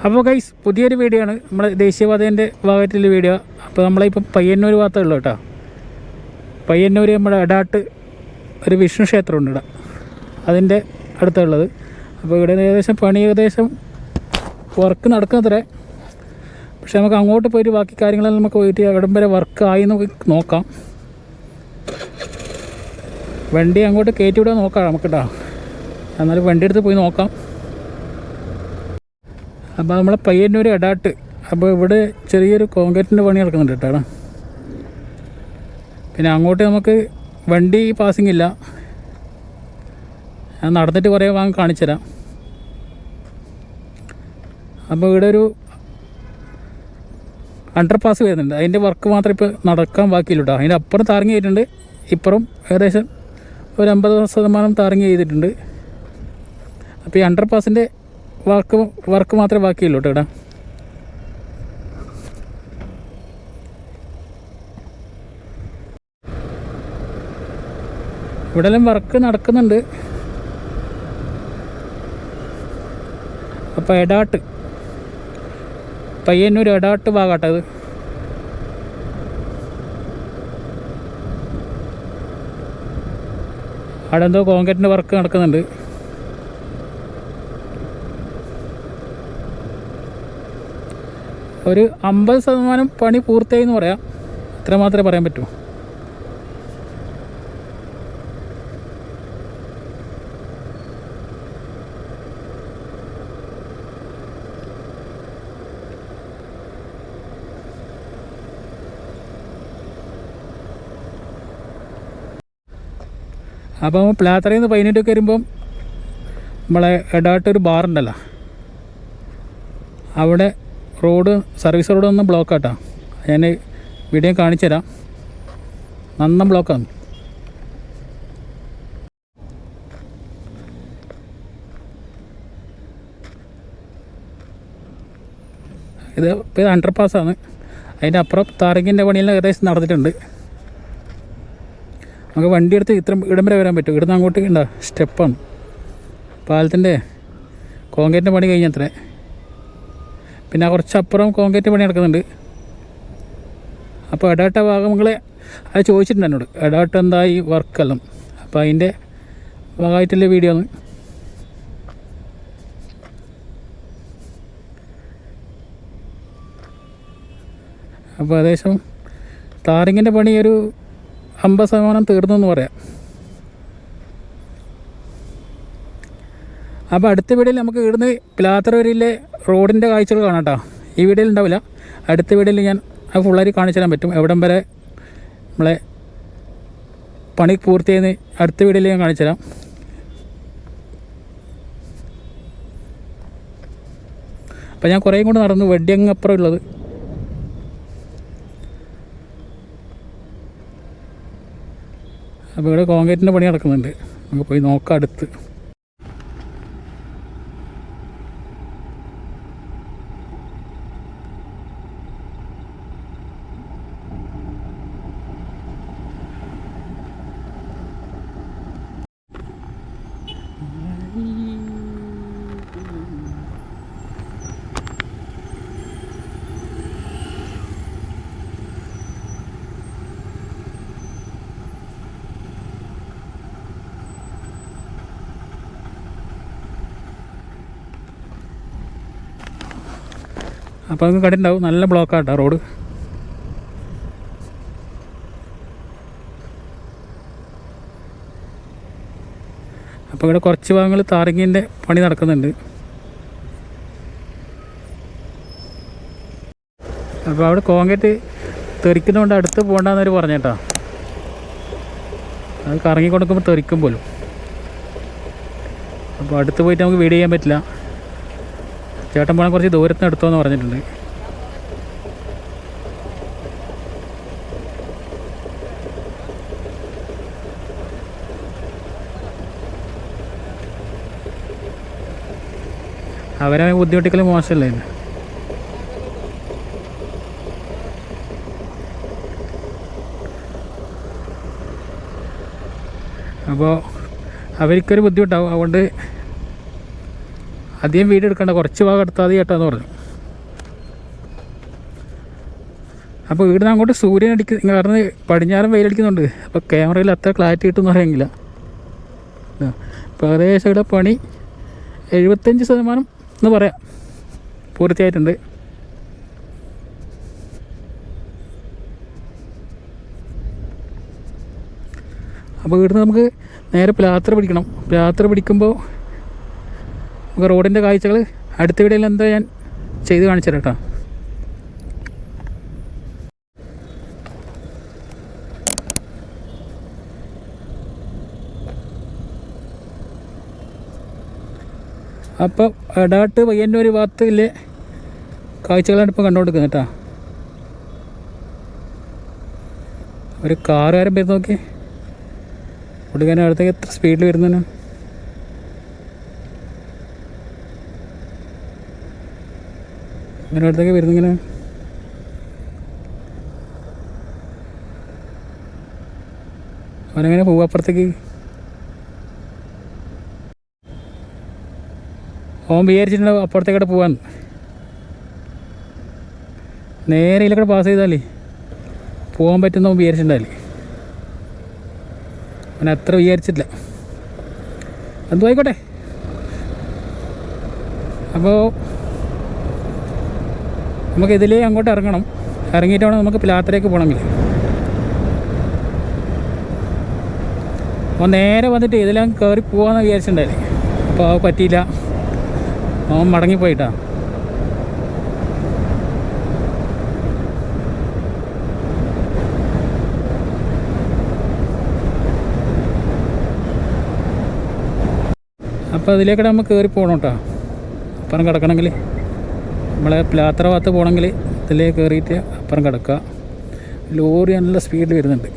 അപ്പോൾ ഗൈസ്, പുതിയൊരു വീഡിയോ ആണ്, നമ്മുടെ ദേശീയപാതേൻ്റെ ഭാഗമായിട്ടുള്ള വീഡിയോ. അപ്പോൾ നമ്മളിപ്പം പയ്യന്നൂർ ഭാഗത്തുള്ളൂ കേട്ടോ. പയ്യന്നൂർ നമ്മുടെ എടാട്ട് ഒരു വിഷ്ണു ക്ഷേത്രമുണ്ട് ഇവിടെ, അതിൻ്റെ അടുത്തുള്ളത്. അപ്പോൾ ഇവിടെ പണി ഏകദേശം വർക്ക് നടക്കുന്നത്രേ. പക്ഷെ നമുക്ക് അങ്ങോട്ട് പോയിട്ട് ബാക്കി കാര്യങ്ങളെല്ലാം നമുക്ക് പോയിട്ട് എവിടം വരെ വർക്ക് ആയി നോക്കാം. വണ്ടി അങ്ങോട്ട് കയറ്റി വിടാൻ നോക്കാം നമുക്ക് കേട്ടോ. എന്നാലും വണ്ടി എടുത്ത് പോയി നോക്കാം. അപ്പോൾ നമ്മളെ പയ്യന്നൂർ എടാട്ട്. അപ്പോൾ ഇവിടെ ചെറിയൊരു കോൺക്രീറ്റിൻ്റെ പണി നടക്കുന്നുണ്ട് കേട്ടോ. പിന്നെ അങ്ങോട്ട് നമുക്ക് വണ്ടി പാസിംഗ് ഇല്ല. ഞാൻ നടന്നിട്ട് കുറേ കാണിച്ചു തരാം. അപ്പോൾ ഇവിടെ ഒരു അണ്ടർ പാസ് വരുന്നുണ്ട്, അതിൻ്റെ വർക്ക് മാത്രമേ ഇപ്പോൾ നടക്കാൻ ബാക്കിയില്ല കേട്ടോ. അതിൻ്റെ അപ്പുറം താരങ്ങി ചെയ്തിട്ടുണ്ട്, ഇപ്പുറം ഏകദേശം ഒരു 50% താരങ്ങി ചെയ്തിട്ടുണ്ട്. അപ്പോൾ ഈ അണ്ടർ പാസിൻ്റെ വർക്ക് മാത്രമേ ബാക്കിയുള്ളൂ കേട്ടോ. ഇവിടെ എല്ലാം വർക്ക് നടക്കുന്നുണ്ട്. അപ്പോൾ എടാട്ട്, പയ്യന്നൂർ എടാട്ട് ഭാഗമാട്ടത്. അവിടെ എന്തോ കോൺക്രീറ്റിൻ്റെ വർക്ക് നടക്കുന്നുണ്ട്. ഒരു 50% പണി പൂർത്തിയായി എന്ന് പറയാം. അത്ര മാത്രമേ പറയാൻ പറ്റൂ. അപ്പോൾ നമ്മൾ പ്ലാത്തറയിൽ നിന്ന് പൈനറ്റൊക്കെ വരുമ്പം നമ്മളെ എടാട്ടൊരു ബാറുണ്ടല്ലോ, അവിടെ റോഡ് സർവീസ് റോഡ് ഒന്ന് ബ്ലോക്ക് ആട്ടോ. ഞാൻ വീഡിയോ കാണിച്ചു തരാം. നന്ന ബ്ലോക്കാണ്. ഇത് അണ്ടർ പാസ്സാണ്. അതിൻ്റെ അപ്പുറം താരങ്ങിൻ്റെ പണിയെല്ലാം ഏകദേശം നടന്നിട്ടുണ്ട്. നമുക്ക് വണ്ടി എടുത്ത് ഇടം വരെ വരാൻ പറ്റും. ഇവിടുന്ന് അങ്ങോട്ട് ഉണ്ടോ സ്റ്റെപ്പാണ്. പാലത്തിൻ്റെ കോൺക്രീറ്റിൻ്റെ പണി കഴിഞ്ഞത്രേ. പിന്നെ കുറച്ചപ്പുറം കോൺക്രീറ്റ് പണി നടക്കുന്നുണ്ട്. അപ്പോൾ എടാട്ട ഭാഗങ്ങളെ അത് ചോദിച്ചിട്ടുണ്ട് എന്നോട്, എടാട്ട എന്തായി വർക്കെല്ലാം. അപ്പോൾ അതിൻ്റെ ഭാഗമായിട്ടുള്ള വീഡിയോ ആണ്. അപ്പോൾ ഏകദേശം താരങ്ങിൻ്റെ പണി ഒരു 50% തീർന്നു എന്ന് പറയാം. അപ്പോൾ അടുത്ത വീഡിയോയിൽ നമുക്ക് ഇവിടുന്ന് പ്ലാത്തറ വരെയിലെ റോഡിൻ്റെ കാഴ്ചകൾ കാണാം കേട്ടോ. ഈ വീഡിയോയിൽ ഉണ്ടാവില്ല, അടുത്ത വീഡിയോയിൽ ഞാൻ അത് ഫുള്ളായി കാണിച്ചു തരാൻ പറ്റും. എവിടം വരെ നമ്മളെ പണി പൂർത്തിയായി അടുത്ത വീഡിയോയിൽ ഞാൻ കാണിച്ചു തരാം. അപ്പോൾ ഞാൻ കുറേയും കൂടെ നടന്നു, വണ്ടി അങ്ങ് അപ്പുറം ഉള്ളത്. അപ്പോൾ ഇവിടെ കോൺക്രീറ്റിൻ്റെ പണി നടക്കുന്നുണ്ട്, നമുക്ക് പോയി നോക്കാം അടുത്ത്. അപ്പോൾ അങ്ങ് കണ്ടിട്ടുണ്ടാവും, നല്ല ബ്ലോക്കാട്ടോ റോഡ്. അപ്പോൾ ഇവിടെ കുറച്ച് ഭാഗങ്ങൾ താരങ്ങിൻ്റെ പണി നടക്കുന്നുണ്ട്. അപ്പോൾ അവിടെ കോൺക്രീറ്റ് തെറിക്കുന്നതുകൊണ്ട് അടുത്ത് പോകണ്ടെന്നവർ പറഞ്ഞേട്ടാ. അത് കറങ്ങി കൊടുക്കുമ്പോൾ തെറിക്കും പോലും. അപ്പോൾ അടുത്ത് പോയിട്ട് നമുക്ക് വീഡിയോ ചെയ്യാൻ പറ്റില്ല. ചേട്ടൻ പോകാൻ കുറച്ച് ദൂരത്തിന് എടുത്തോന്ന് പറഞ്ഞിട്ടുണ്ട്. അവരെ ബുദ്ധിമുട്ടിക്കൽ മോശമല്ലേ. അപ്പോൾ അവർക്കൊരു ബുദ്ധിമുട്ടാവും. അതുകൊണ്ട് അധികം വീഡിയോ എടുക്കണ്ട, കുറച്ച് ഭാഗം എടുത്താൽ മതി കേട്ടോ എന്ന് പറഞ്ഞു. അപ്പോൾ ഇവിടുന്ന് അങ്ങോട്ട് സൂര്യൻ കാരണം പടിഞ്ഞാറൻ വെയിലടിക്കുന്നുണ്ട്. അപ്പോൾ ക്യാമറയിൽ അത്ര ക്ലാരിറ്റി കിട്ടുമെന്ന് അറിയില്ല. ഇപ്പോൾ ഏകദേശം ഇവിടെ പണി 75% എന്ന് പറയാം പൂർത്തിയായിട്ടുണ്ട്. അപ്പോൾ ഇവിടുന്ന് നമുക്ക് നേരെ പ്ലാത്തറ പിടിക്കണം. പ്ലാത്തറ പിടിക്കുമ്പോൾ നമുക്ക് റോഡിൻ്റെ കാഴ്ചകൾ അടുത്ത വീഡിയോയിൽ എന്താ ഞാൻ ചെയ്ത് കാണിച്ചു തരാം കേട്ടോ. അപ്പോൾ എടാട്ട് പയ്യന്നൂർ ഭാഗത്തിലെ കാഴ്ചകളാണ് ഇപ്പോൾ കണ്ടുകൊടുക്കുന്നത് കേട്ടോ. ഒരു കാറുകാരൻ പേര് നോക്കി കൊടുക്കാൻ അടുത്തേക്ക് എത്ര സ്പീഡിൽ വരുന്നതിന്. ഇങ്ങനെ അടുത്തേക്ക് വരുന്നിങ്ങനെ അവനെങ്ങനെ പോവും അപ്പുറത്തേക്ക്. ഓൻ വിചാരിച്ചിട്ടുണ്ടാവും അപ്പുറത്തേക്കൂടെ പോവാൻ. നേരെ ഇതിലൂടെ പാസ് ചെയ്താലേ പോകാൻ പറ്റുന്ന വിചാരിച്ചിട്ടുണ്ടാവില്ലേ. അവൻ അത്ര വിചാരിച്ചിട്ടില്ല. എന്തോ ആയിക്കോട്ടെ. അപ്പോൾ നമുക്ക് ഇതിലേ അങ്ങോട്ട് ഇറങ്ങണം. ഇറങ്ങിയിട്ട് വേണം നമുക്ക് പ്ലാത്തറേക്ക് പോകണമെങ്കിൽ. അപ്പോൾ നേരെ വന്നിട്ട് ഇതിലെല്ലാം കയറി പോകാമെന്ന് വിചാരിച്ചിട്ടുണ്ടായില്ലേ. അപ്പോൾ അത് പറ്റിയില്ല. അവൻ മടങ്ങിപ്പോയിട്ടാ. അപ്പോൾ അതിലേക്കൂടെ നമുക്ക് കയറി പോകണം കേട്ടോ. അപ്പുറം കിടക്കണമെങ്കിൽ നമ്മളെ പ്ലാത്തറ ഭാഗത്ത് പോകണമെങ്കിൽ ഇതിലേക്ക് കയറിയിട്ട് അപ്പുറം കിടക്കുക. ലോറി നല്ല സ്പീഡിൽ വരുന്നുണ്ട്.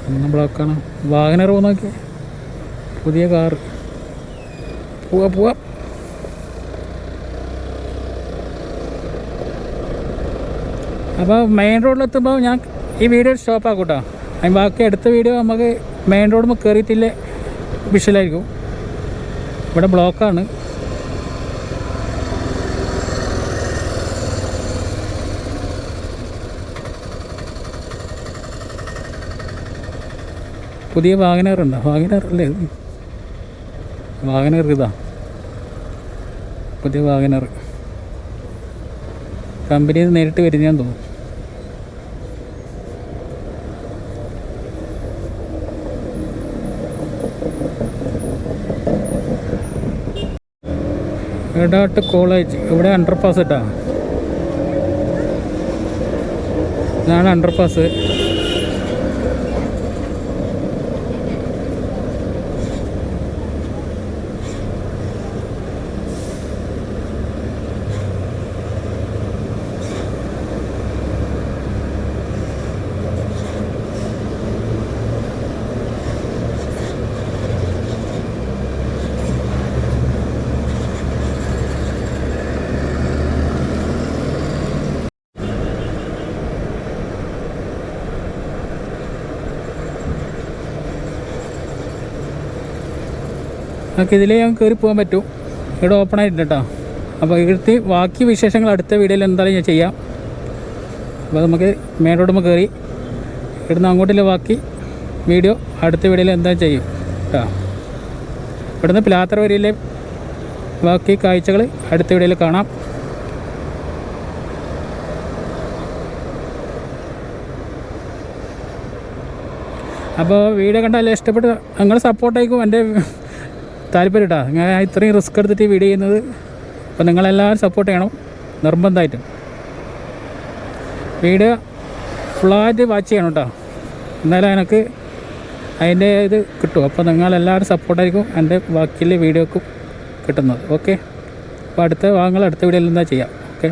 ഒന്ന് ബ്ലോക്കാണ്. വാഗനർ പോകുന്ന നോക്കി പുതിയ കാറ്. പോവാ. അപ്പോൾ മെയിൻ റോഡിലെത്തുമ്പോൾ ഞാൻ ഈ വീഡിയോ സ്റ്റോപ്പ് ആക്കും കേട്ടോ. അതിന് ബാക്കി അടുത്ത വീഡിയോ നമുക്ക് മെയിൻ റോഡ് കയറിയിട്ടില്ലേ വിഷ്വലായിരിക്കും. ഇവിടെ ബ്ലോക്കാണ്. പുതിയ വാഗനർ ഉണ്ടോ? വാഗനർ അല്ലേ? വാഗനർ ഇതാ പുതിയ വാഗനർ. കമ്പനിയിൽ നിന്ന് നേരിട്ട് വരുന്നതാന്ന് തോന്നുന്നു. എടാട്ട് കോളേജ് ഇവിടെ അണ്ടർപാസ് ഇട്ടാ. ഇതാണ് അണ്ടർപാസ്. നമുക്ക് ഇതിലേ ഞങ്ങൾക്ക് കയറി പോകാൻ പറ്റും. ഇവിടെ ഓപ്പൺ ആയിട്ടുണ്ട് കേട്ടോ. അപ്പോൾ ഇവിടുത്തെ ബാക്കി വിശേഷങ്ങൾ അടുത്ത വീഡിയോയിൽ എന്തായാലും ഞാൻ ചെയ്യാം. അപ്പോൾ നമുക്ക് മെയിൻ റോഡ് കയറി ഇവിടുന്ന് അങ്ങോട്ടുള്ള ബാക്കി വീഡിയോ അടുത്ത വീഡിയോയിൽ എന്തായാലും ചെയ്യും കേട്ടോ. ഇവിടുന്ന് പ്ലാത്തറ വരിയിലെ ബാക്കി കാഴ്ചകൾ അടുത്ത വീഡിയോയിൽ കാണാം. അപ്പോൾ വീഡിയോ കണ്ടാൽ ഇഷ്ടപ്പെട്ട് നിങ്ങൾ സപ്പോർട്ടായിരിക്കും എൻ്റെ താല്പര്യം കേട്ടോ. ഞാൻ ഇത്രയും റിസ്ക് എടുത്തിട്ട് വീഡിയോ ചെയ്യുന്നത്. അപ്പോൾ നിങ്ങളെല്ലാവരും സപ്പോർട്ട് ചെയ്യണം നിർബന്ധമായിട്ടും. വീഡിയോ ഫുള്ളായിട്ട് വാച്ച് ചെയ്യണം കേട്ടോ. എന്നാലും എനിക്ക് അതിൻ്റെ ഇത് കിട്ടും. അപ്പോൾ നിങ്ങളെല്ലാവരും സപ്പോർട്ടായിരിക്കും എൻ്റെ ബാക്കിയുള്ള വീഡിയോക്കും കിട്ടുന്നത്. ഓക്കെ. അപ്പോൾ അടുത്ത വീഡിയോയിൽ എന്താ ചെയ്യാം. ഓക്കെ.